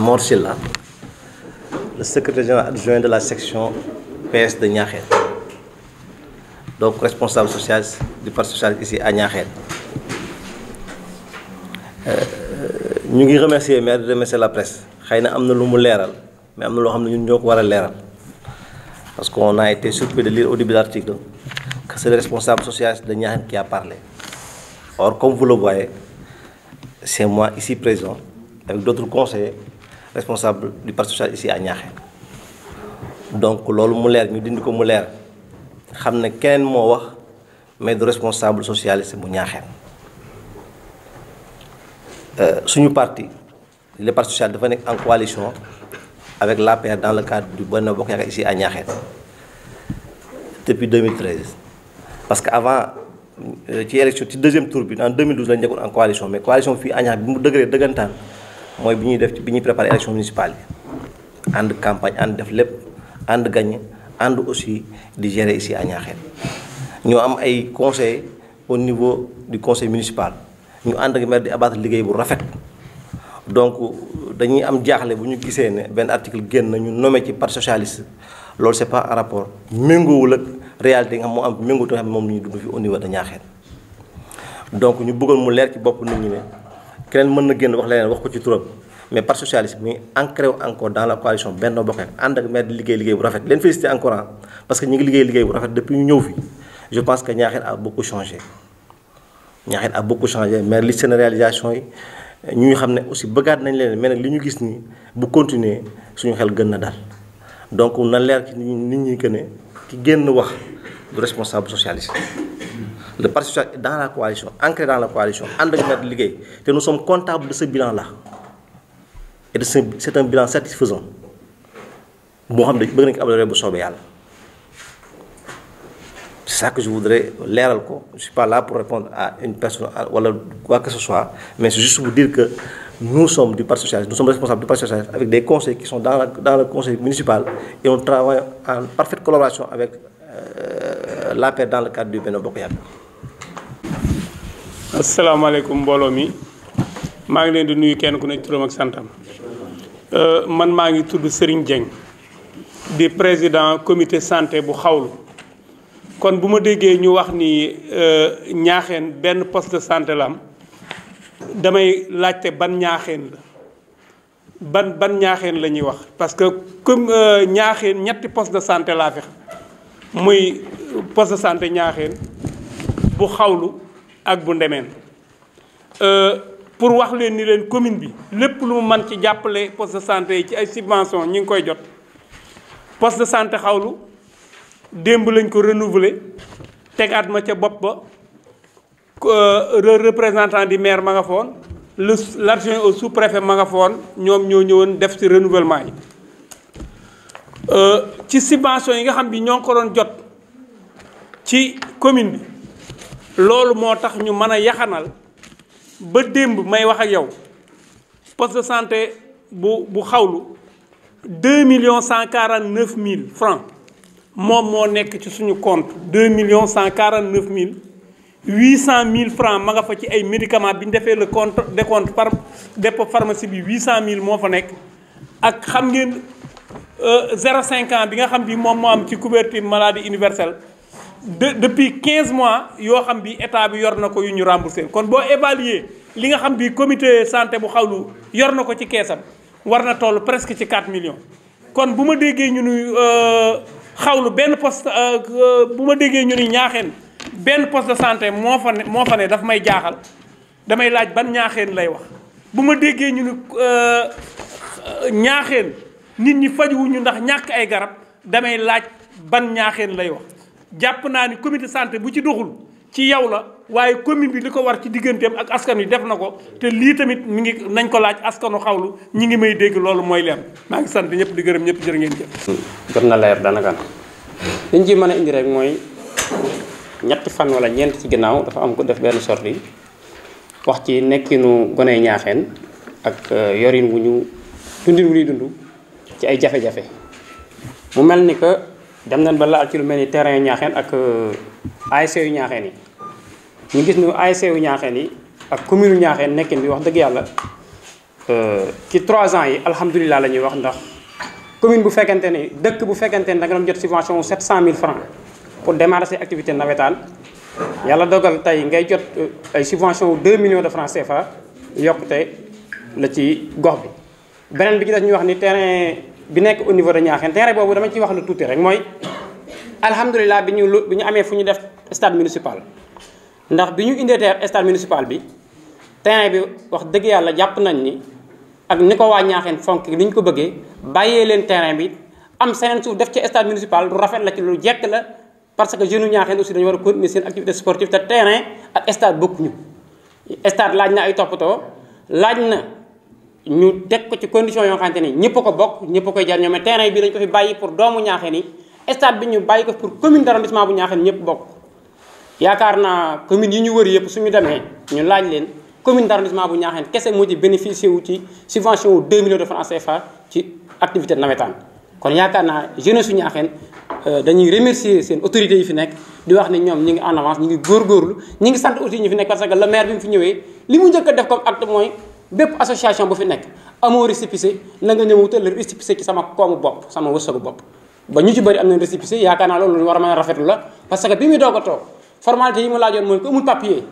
Mor Sylla, le secrétaire général adjoint de la section PS de Niakhène, donc responsable social du Parti socialiste ici à Niakhène. Ñu ngi remercier maire di remercier la presse xëy na am na lu mu leeral mais am na loo xam ne ñun ñoo ko war a leeral parce qu'on a été surpris de lire au début de l'article que c'est le responsable socialiste de Niakhène qui a parlé. Or, comme vous le voyez, c'est moi ici présent avec d'autres conseillers responsables du Parti socialiste ici à Niakhène. Donc loolu mu leer ñu dindi ko mu leer xam ne keneen moo wax mais du responsable socialiste bu Niakhène. Suñu parti le Parti socialiste dafa nekk en coalition avec l'APR dans le cadre du Benno Bokk Yaakaar ici à Niakhène depuis 2013 parce que avant ci élection ci deuxième tour bi en 2012 lañu nekkoon en coalition mais coalition fii à Niakhène bi mu dëgëree dëggantaan mooy bi ñuy préparer élection municipale yi ànd campagne ànd def lépp ànd gagné ànd aussi di gérer ici à Niakhène ñoo am ay conseils au niveau du conseil municipal ñu ànd ak maire di abattre liggéey bu rafet donc dañuy am jaaxle bu ñu gisee ne benn article génn na ñu nommé ci parti socialiste loolu c'est pas en rapport méngoowul ak réalité nga xam moo am méngoo te nga xam moom la ñuy dund fi au niveau de Niakhène donc ñu bëggoon mu leer ci bopp nit ñi ne keneen mën na génn wax leneen wax ko ci turam mais parti socialiste mi ancré encore dans la coalition Benno Bokk Yaakaar ànd ak maire di liggéey bu rafet leen félicité encore parce que ñu ngi liggéey bu rafet depuis ñu ñëw fi je pense que Niakhène a beaucoup changé Niakhène a beaucoup changé mais li seen réalisation yi ñu xam ne aussi bëggaat nañ leen mais nag li ñu gis nii bu continuer suñu xel gën na dal donc na leer ci nit ñi que ne ki génn wax du responsable socialiste. Le Parti socialiste est dans la coalition ancré dans la coalition ànd ak maire di liggéey te nous sommes comptables de ce bilan là et de c'est un bilan satisfaisant boo xam ne bëgg nañ ko améliorer bu soobee yàlla. C'est ça que je voudrais leeral ko je suis pas là pour répondre à une personne wala quoi que ce soit mais c'est juste vous dire que nous sommes du Parti socialiste nous sommes responsables du Parti socialiste avec des conseils qui sont dans le conseil municipal et on travaille en parfaite collaboration avec l'APR dans le cadre du Benno Bokk Yaakaar. asalaamaaleykum mbooloo mi maa ngi leen di nuyu kenn ku nekk turam ak santam man maa ngi tudd Serigne Dieng di président comité santé bu xawlu. kon bu ma déggee ñu wax ni Niakhène benn poste de santé la am damay laajte ban Niakhène la ban Niakhène la ñuy wax parce que comme Niakhène ñetti poste de santé laa fi muy poste de santé Niakhène bu xawlu ak bu ndemeen pour wax leen ni leen commune bi lépp lu mu mën ci jàppale poste de santé yi ci ay subventions ñi ngi koy jot poste de santé xawlu démb lañ ko renouveler tegaat ma ca bopp ba représentant du maire ma nga foon l'adjoint au sous-préfet ma nga foon ñoom ñoo ñëwoon def ci renouvellement yi ci subvention yi nga xam bi ñoo ngi ko doon jot ci commune bi loolu moo tax ñu mën a yaxanal ba démb may wax ak yow poste de santé bu xawlu 2,149,000 francs moom moo nekk ci suñu compte 2,149,800 francs ma nga fa ci ay médicaments bi ñu defee le compte décompte par dépôt pharmacie bi 800,000 moo fa nekk ak xam ngeen 0,5 ans bi nga xam bi moom moo am ci couverture maladie universelle depuis 15 mois yoo xam bi état bi yor na ko yu ñu remboursé kon boo évaluer li nga xam bi comité santé bu xawlu yor na ko ci keesam war na toll presque ci 4 millions kon bu ma déggee ñu nuy xawlu benn poste bu ma déggee ñu ni Niakhène benn poste de santé moo fa ne daf may jaaxal damay laaj ban Niakhène lay wax bu ma déggee ñu ni Niakhène nit ñi fajuwuñu ndax ñàkk ay garab damay laaj ban Niakhène lay wax jàpp naa ni comité santé bu ci doxul ci yow la waaye commune bi li ko war ci digganteem ak askan wi def na ko te lii tamit mi ngi nañ ko laaj askanu xawlu ñi ngi may dégg loolu mooy leen maa ngi sant ñëpp di gërëm ñëpp jërë ngeen jëf. jot na leer daanaka liñ ci mën a indi rek mooy ñetti fan wala ñeent ci ginnaaw dafa am ko def benn sortie wax ci nekkinu goney Niakhène ak yorin wu ñu dundin wu ñuy dund ci ay jafe-jafe mu mel ni que dem nañ ba laal ci lu mel ni terrain Niakhène ak ASC yu Niakhène yi ñu gis ni ASC yu Niakhène yi ak commune Niakhène nekkin bi wax dëgg yàlla ci 3 ans yi alhamdulilah la ñuy wax ndax commune bu fekkente ne dëkk bu fekkente ne da nga doon jot subvention 700 000 francs pour démarrer ses activités navétanes yàlla dogal tey ngay jot ay subvention 2 millions de francs CFA yokkute la ci gox bi. beneen bi ci des ñu wax ni terrain bi nekk au niveau de Niakhène terrain boobu dama ciy wax lu tuuti rek mooy alhamdulilah bi ñu amee fu ñu def stade municipal ndax bi ñu indee stade municipal bi terrain bi wax dëgg yàlla jàpp nañ ni ak ni ko waa Niakhène fonk ni ñu ko bëggee bàyyee leen terrain bi am seneen suuf def ci stade municipal lu rafet la ci lu jekk la parce que jeune Niakhène aussi dañu war a continuer seen activité sportive te terrain ak stade bokkuñu. stade laaj na ay toppatoo laaj na ñu teg ko ci condition yoo xamante ni ñëpp a ko bokk ñëpp a koy jar ñoom mais terrain bi dañ ko fi bàyyi pour doomu Niakhène yi stade bi ñu bàyyi ko pour commune d'arrondissement bu Niakhène ñëpp bokk. yaakaar naa commune yi ñu wër yëpp suñu demee ñu laaj leen commune d'arrondissement bu Niakhène kese moo ci bénéficié wu ci subvention wu 2 millions de francs CFA ci activité navétane. kon yaakaar naa jeunesse su Niakhène dañuy remercier seen autorités yi fi nekk di wax ne ñoom ñi ngi en avance ñi ngi góorgóorlu ñi ngi sant aussi ñi fi nekk parce que le maire bi mu fi ñëwee li mu njëkk a def comme acte mooy bépp association bu fi nekk amoo récépissé na nga ñëw wutal récépissé ci sama koomu bopp sama wërsëgu bopp. ba ñu ci bëri am nañ récépissé yaakaar naa loolu lu war a mën a rafetlu la parce que bi muy doog a toog formalité yi mu laajoon mooy ko amul papier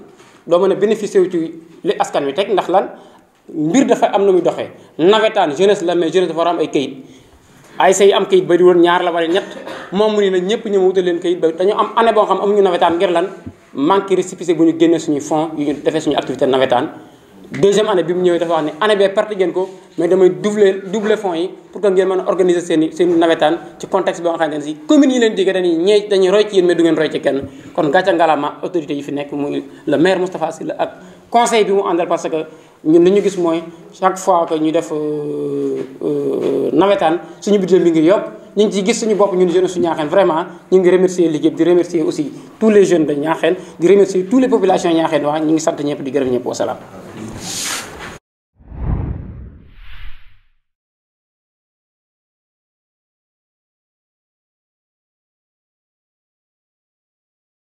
doo mën a bénéficier wu ci li askan wi teg ndax lan mbir dafa am na muy doxee navétane jeunesse la mais jeunesse dafa war a am ay kayit ay say am kayit bari woon ñaar la wala ñett moom mu ni nag ñëpp ñëw wutal leen kayit ba dañu am année boo xam amuñu navétane ngir lan manqué récépissé bu ñu génnee suñuy fonds yu ñu defee suñu activité navétane. deuxième année bi mu ñëwee dafa wax ne année bee perte ngeen ko mais damay doubler fonds yi pour que ngeen mën a organiser seen navétane ci contexte boo nga xamante ne si communes yi leen jege dañuy roy ci yéen mais du ngeen roy ci kenn kon gàcce ngalaama autorités yi fi nekk muy le maire Moustapha Sylla ak conseil bi mu àndal parce que ñun li ñu gis mooy chaque fois que ñu def navétane suñu budget bi ngi yokk ñu ngi ciy gis suñu bopp ñun jeunesse su Niakhène vraiment ñu ngi remercier l'équipe di remercier aussi tous les jeunes de Niakhène di remercier toutes les populations Niakhène waa ñu ngi sant ñëpp di gërëm ñëpp wasalaam